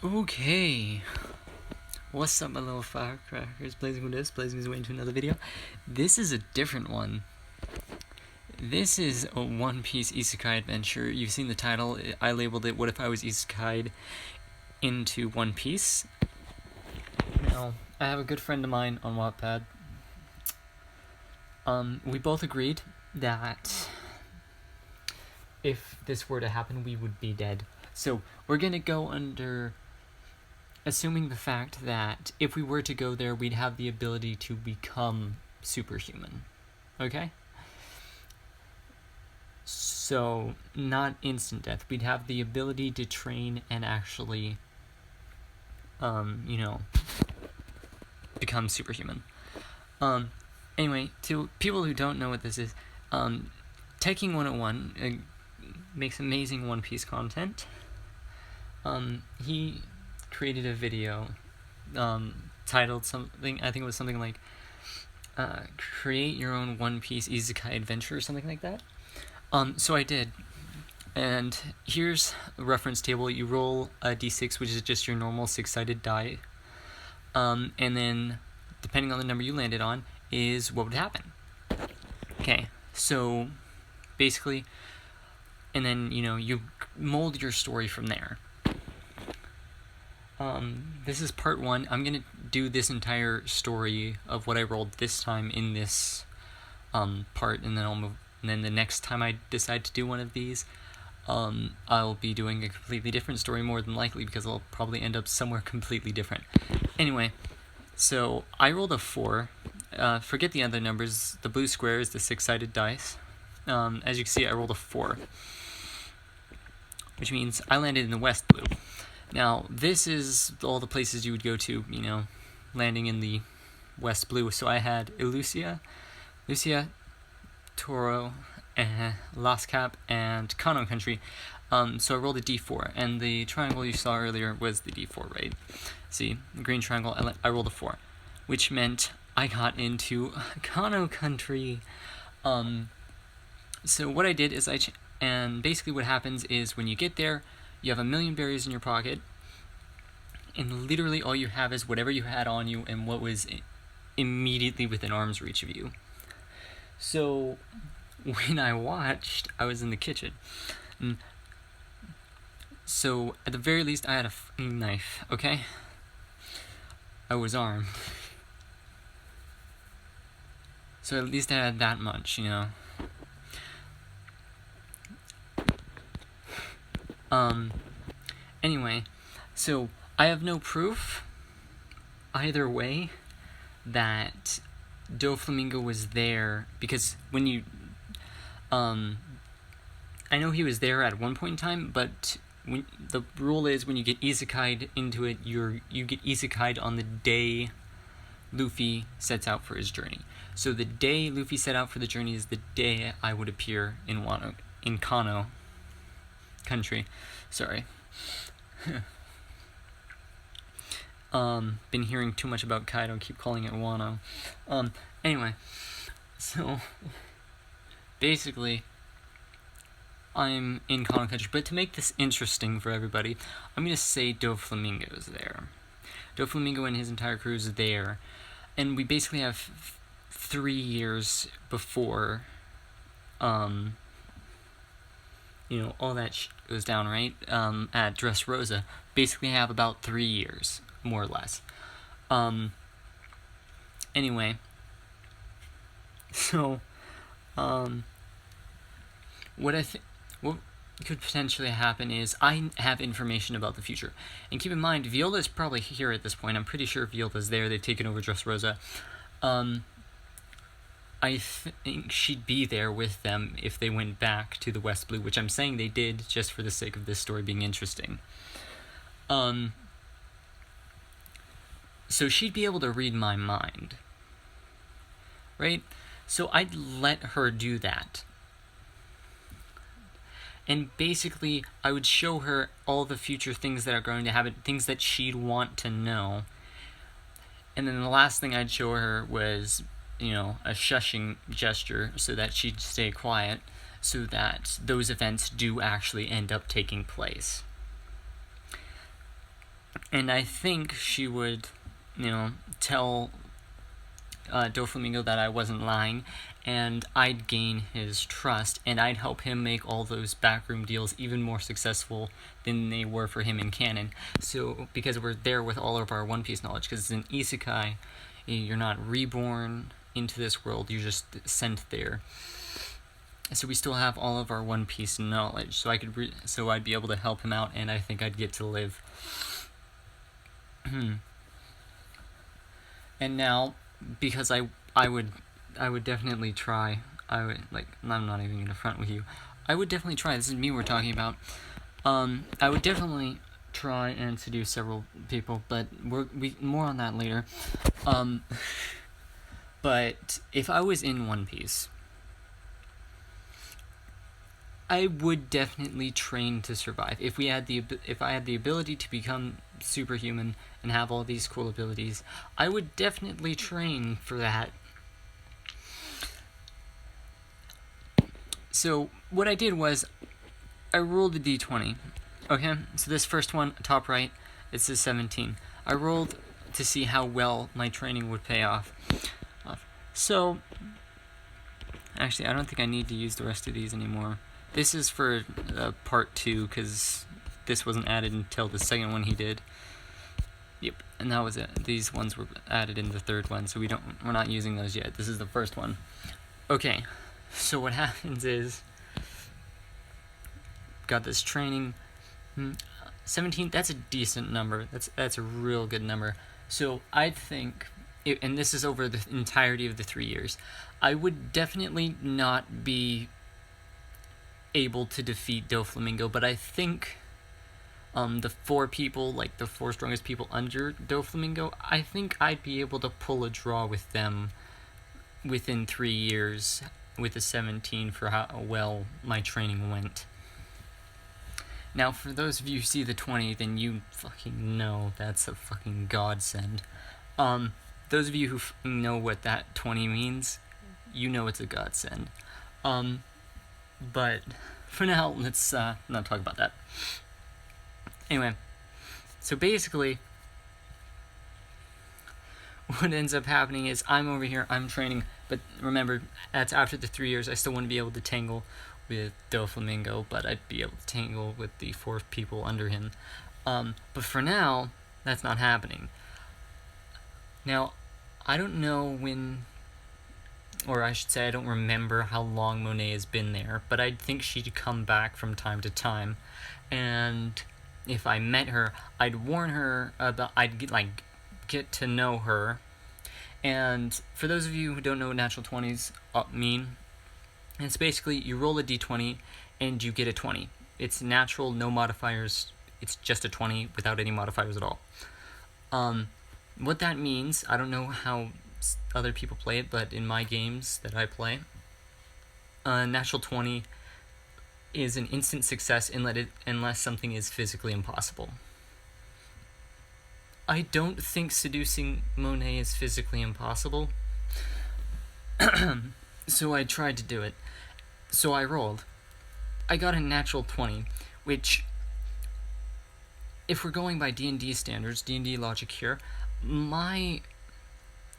Okay, what's up my little firecrackers, blazing with this, blazing his way into another video. This is a different one. This is a One Piece isekai adventure. You've seen the title. I labeled it, What If I Was Isekaied into One Piece? Now, I have a good friend of mine on Wattpad. We both agreed that if this were to happen, we would be dead. So, we're gonna go under assuming the fact that if we were to go there, we'd have the ability to become superhuman. Okay? So, not instant death. We'd have the ability to train and actually, become superhuman. Anyway, to people who don't know what this is, Taking 101 makes amazing One Piece content. He created a video titled something, I think it was something like create your own One Piece isekai adventure or something like that. So I did, and here's a reference table. You roll a d6, which is just your normal 6-sided die, and then depending on the number you landed on is what would happen. Okay, so basically, and then you mold your story from there. This is part 1. I'm gonna do this entire story of what I rolled this time in this part, and then I'll move. And then the next time I decide to do one of these, I'll be doing a completely different story, more than likely, because I'll probably end up somewhere completely different. Anyway, so I rolled a 4. Forget the other numbers. The blue square is the 6-sided dice. As you can see, I rolled a 4, which means I landed in the west blue. Now, this is all the places you would go to, landing in the west blue. So I had Lucia, Toro, Las Cap, and Kano Country. So I rolled a d4, and the triangle you saw earlier was the d4, right? See, the green triangle, I rolled a 4, which meant I got into Kano Country. So what I did is and basically what happens is when you get there, you have 1,000,000 berries in your pocket, and literally all you have is whatever you had on you and what was immediately within arm's reach of you. So when I watched, I was in the kitchen. So at the very least, I had a fucking knife, okay? I was armed. So at least I had that much, Anyway, so I have no proof either way that Doflamingo was there, because when you I know he was there at one point in time, but the rule is when you get isekaied into it, you get isekaied on the day Luffy sets out for his journey. So the day Luffy set out for the journey is the day I would appear in Kano Country. Sorry. Been hearing too much about Kaido, keep calling it Wano. Anyway, so basically, I'm in Kano Country, but to make this interesting for everybody, I'm gonna say Doflamingo's there. Doflamingo and his entire crew is there, and we basically have 3 years before, all that goes down, right? At DRESSROSSA, basically have about 3 years, more or less. Anyway, so, what could potentially happen is I have information about the future. And keep in mind, Viola's probably here at this point. I'm pretty sure Viola's there. They've taken over DRESSROSSA. I think she'd be there with them if they went back to the West Blue, which I'm saying they did just for the sake of this story being interesting. So she'd be able to read my mind, right? So I'd let her do that. And basically, I would show her all the future things that are going to happen, things that she'd want to know. And then the last thing I'd show her was, a shushing gesture so that she'd stay quiet, so that those events do actually end up taking place. And I think she would, tell Doflamingo that I wasn't lying, and I'd gain his trust, and I'd help him make all those backroom deals even more successful than they were for him in canon. So, because we're there with all of our One Piece knowledge, because it's an isekai, you're not reborn into this world, you're just sent there. So we still have all of our One Piece knowledge, so I'd be able to help him out, and I think I'd get to live. And now, because I would definitely try. I'm not even gonna front with you. I would definitely try. This is me we're talking about. I would definitely try and seduce several people, but we more on that later. But if I was in One Piece, I would definitely train to survive. If I had the ability to become superhuman and have all these cool abilities, I would definitely train for that. So what I did was I rolled a d20. Okay, so this first one, top right, it says 17. I rolled to see how well my training would pay off. So, actually, I don't think I need to use the rest of these anymore. This is for part 2, because this wasn't added until the second one he did. Yep, and that was it. These ones were added in the third one, so we're not using those yet. This is the first one. Okay, so what happens is, got this training. 17, that's a decent number. That's a real good number. So I think, and this is over the entirety of the 3 years, I would definitely not be able to defeat Doflamingo, but I think the 4 people, like the 4 strongest people under Doflamingo, I think I'd be able to pull a draw with them within 3 years with a 17 for how well my training went. Now, for those of you who see the 20, then you fucking know that's a fucking godsend. Those of you who know what that 20 means, you know it's a godsend. But for now, let's not talk about that. Anyway, so basically, what ends up happening is I'm over here, I'm training, but remember, that's after the 3 years. I still wouldn't be able to tangle with Doflamingo, but I'd be able to tangle with the 4 people under him. But for now, that's not happening. Now, I don't know when, or I should say I don't remember how long Monet has been there, but I think she'd come back from time to time, and if I met her, I'd warn her about, get to know her. And for those of you who don't know what natural 20s mean, it's basically you roll a d20 and you get a 20. It's natural, no modifiers. It's just a 20 without any modifiers at all. What that means, I don't know how other people play it, but in my games that I play, natural 20 is an instant success unless something is physically impossible. I don't think seducing Monet is physically impossible. So I tried to do it. So I rolled. I got a natural 20, which, if we're going by D&D standards, D&D logic here, my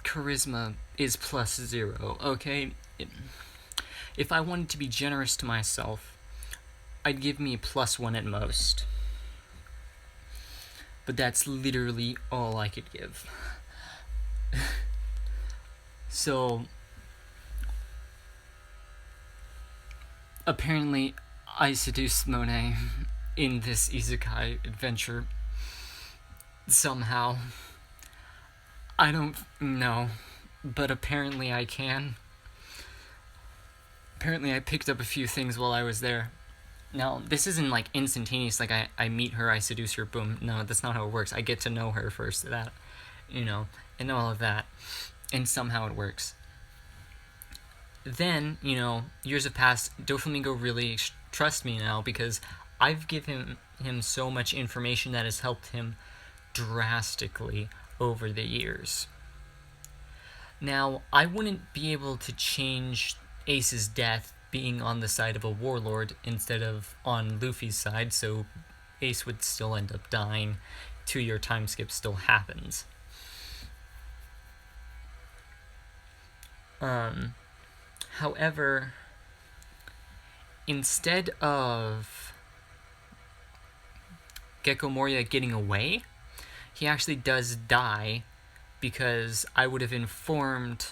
charisma is +0, okay? If I wanted to be generous to myself, I'd give me a +1 at most. But that's literally all I could give. So, apparently, I seduced Monet in this isekai adventure. Somehow. I don't know, but apparently I can. Apparently I picked up a few things while I was there. Now, this isn't like instantaneous, like I meet her, I seduce her, boom. No, that's not how it works. I get to know her first, and all of that. And somehow it works. Then, years have passed. Doflamingo really trusts me now because I've given him so much information that has helped him drastically over the years. Now, I wouldn't be able to change Ace's death being on the side of a warlord instead of on Luffy's side, so Ace would still end up dying 2-year time skip still happens. However, instead of Gecko Moria getting away, he actually does die, because I would have informed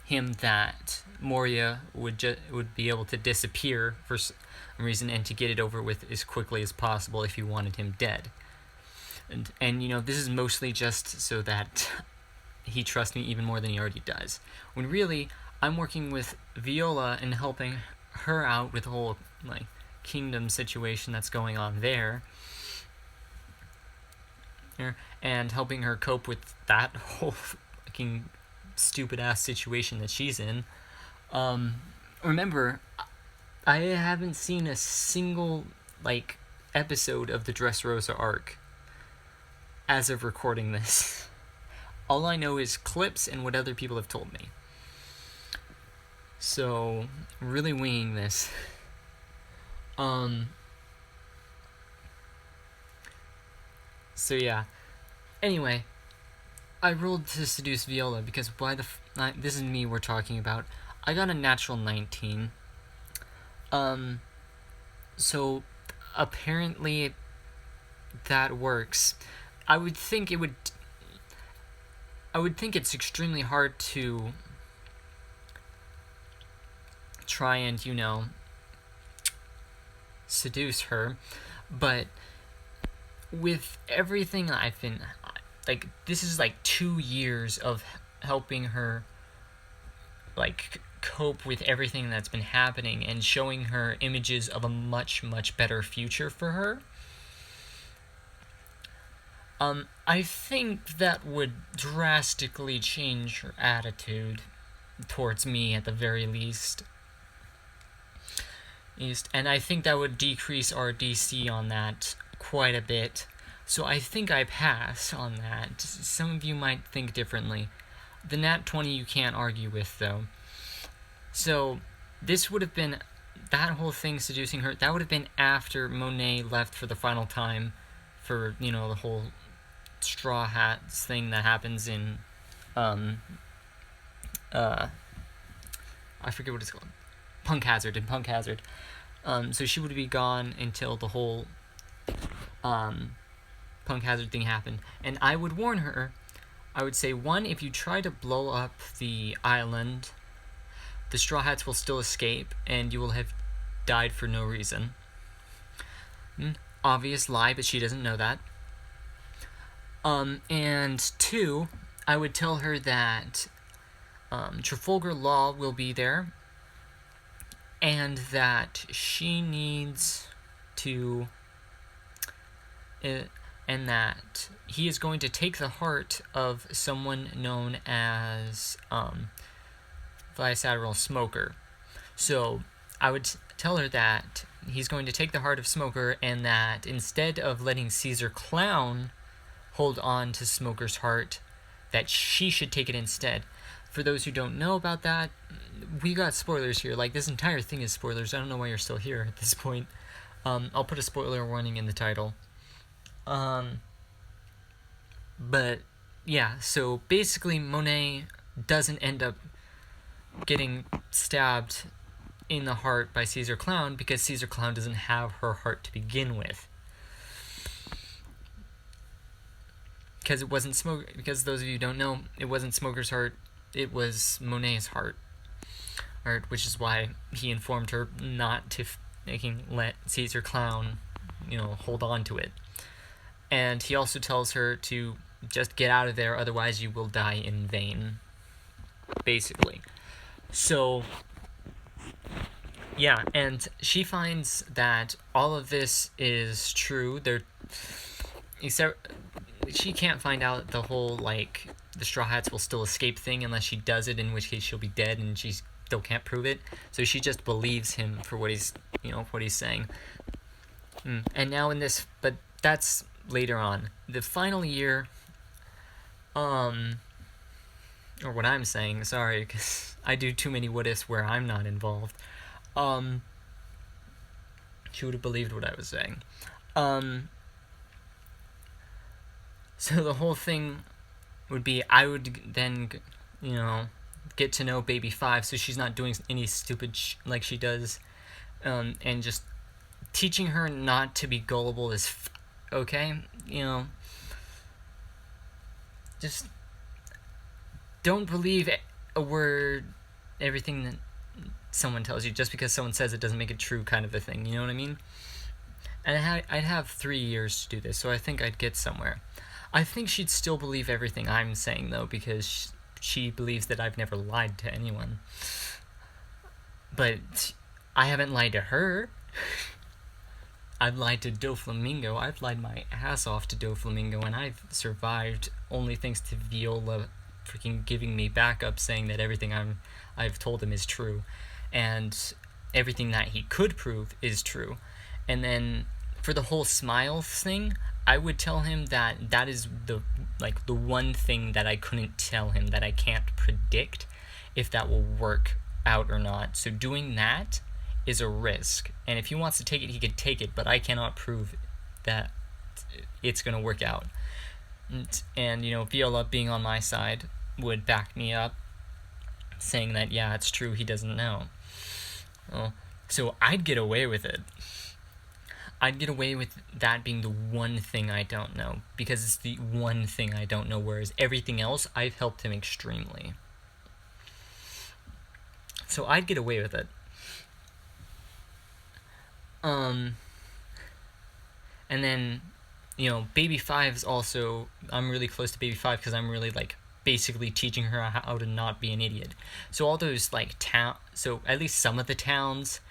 him that Moria would be able to disappear for some reason, and to get it over with as quickly as possible if he wanted him dead. And this is mostly just so that he trusts me even more than he already does. When really, I'm working with Viola and helping her out with the whole kingdom situation that's going on there, and helping her cope with that whole fucking stupid ass situation that she's in. Remember, I haven't seen a single episode of the Dressrosa arc as of recording this. All I know is clips and what other people have told me. So, really winging this. So yeah. Anyway, I rolled to seduce Viola because this is me we're talking about. I got a natural 19. So apparently that works. I would think it's extremely hard to try and, seduce her, but with everything I've been, this is 2 years of helping her, cope with everything that's been happening and showing her images of a much, much better future for her. I think that would drastically change her attitude towards me at the very least. And I think that would decrease our DC on that quite a bit. So I think I pass on that. Some of you might think differently. The nat 20 you can't argue with, though. So this would have been, that whole thing seducing her, that would have been after Monet left for the final time for, the whole Straw Hats thing that happens in, I forget what it's called. Punk Hazard. So she would be gone until the whole Punk Hazard thing happened. And I would warn her, I would say, 1, if you try to blow up the island, the Straw Hats will still escape, and you will have died for no reason. Obvious lie, but she doesn't know that. And 2, I would tell her that Trafalgar Law will be there, and that she needs to, and that he is going to take the heart of someone known as Vice Admiral Smoker. So I would tell her that he's going to take the heart of Smoker, and that instead of letting Caesar Clown hold on to Smoker's heart, that she should take it instead. For those who don't know about that, we got spoilers here. This entire thing is spoilers. I don't know why you're still here at this point. I'll put a spoiler warning in the title. But yeah, so basically Monet doesn't end up getting stabbed in the heart by Caesar Clown, because Caesar Clown doesn't have her heart to begin with. Because it wasn't because those of you who don't know, it wasn't Smoker's heart, it was Monet's heart. Which is why he informed her not to let Caesar Clown, hold on to it. And he also tells her to just get out of there, otherwise you will die in vain. Basically. So, yeah, and she finds that all of this is true. She can't find out the whole, the Straw Hats will still escape thing unless she does it, in which case she'll be dead, and she still can't prove it. So she just believes him for what he's, what he's saying. And now in this, but that's later on. The final year, or what I'm saying, sorry, because I do too many what-ifs where I'm not involved. She would have believed what I was saying. So the whole thing would be, I would then, get to know baby 5 so she's not doing any stupid like she does, and just teaching her not to be gullible as okay? Just don't believe a word, everything that someone tells you. Just because someone says it doesn't make it true, kind of a thing, you know what I mean? And I'd have 3 years to do this, so I think I'd get somewhere. I think she'd still believe everything I'm saying, though, because she believes that I've never lied to anyone. But I haven't lied to her. I've lied to Doflamingo. I've lied my ass off to Doflamingo, and I've survived only thanks to Viola freaking giving me backup, saying that everything I've told him is true, and everything that he could prove is true. And then for the whole smile thing, I would tell him that is the one thing that I couldn't tell him, that I can't predict if that will work out or not. So doing that is a risk, and if he wants to take it, he could take it, but I cannot prove that it's going to work out. And Viola, being on my side, would back me up, saying that, yeah, it's true, he doesn't know. So I'd get away with it. I'd get away with that being the one thing I don't know, because it's the one thing I don't know, whereas everything else, I've helped him extremely. So I'd get away with it. And then, baby 5's also, I'm really close to baby 5 because I'm really, basically teaching her how to not be an idiot. So all those, so at least some of the towns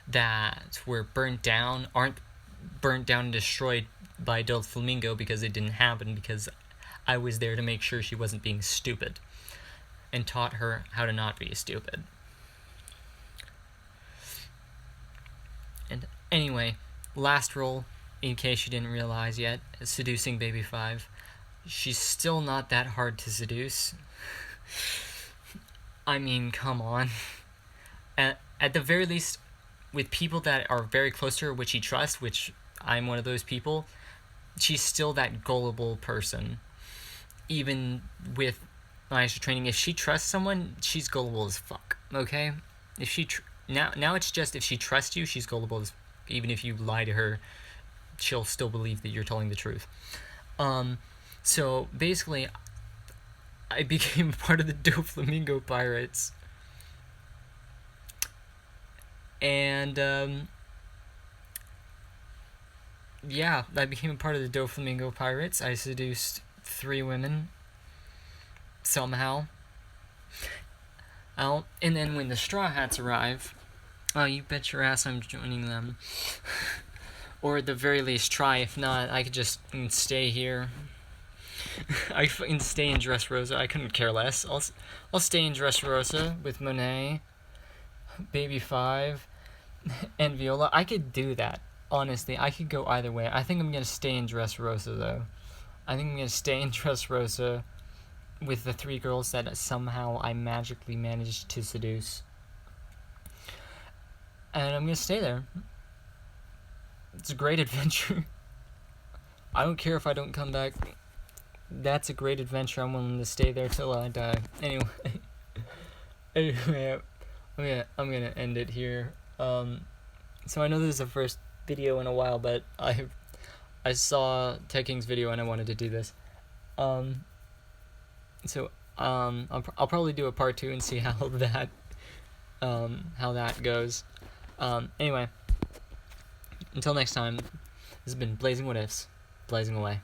that were burnt down aren't burnt down and destroyed by Doflamingo because it didn't happen, because I was there to make sure she wasn't being stupid and taught her how to not be stupid. And anyway, last role, in case you didn't realize yet, is seducing baby 5. She's still not that hard to seduce. I mean, come on. At the very least, with people that are very close to her, which she trusts, which I'm one of those people, she's still that gullible person. Even with my extra training, if she trusts someone, she's gullible as fuck, okay? If she now it's just, if she trusts you, she's gullible as, even if you lie to her, she'll still believe that you're telling the truth. So basically, I became part of the Doflamingo Pirates. And, yeah, I became a part of the Doflamingo Pirates. I seduced 3 women, somehow. And then when the Straw Hats arrive, oh, you bet your ass I'm joining them. Or at the very least try. If not, I could just stay here. I can stay in DRESSROSSA. I couldn't care less. I'll stay in DRESSROSSA with Monet, baby 5, and Viola. I could do that. Honestly, I could go either way. I think I'm gonna stay in DRESSROSSA though. I think I'm gonna stay in DRESSROSSA with the 3 girls that somehow I magically managed to seduce. And I'm gonna stay there. It's a great adventure. I don't care if I don't come back. That's a great adventure. I'm willing to stay there till I die. Anyway, I'm gonna end it here. So I know this is the first video in a while, but I saw Tech King's video and I wanted to do this. So I'll probably do a part 2 and see how that goes. Anyway, until next time, this has been Blazing What Ifs, blazing away.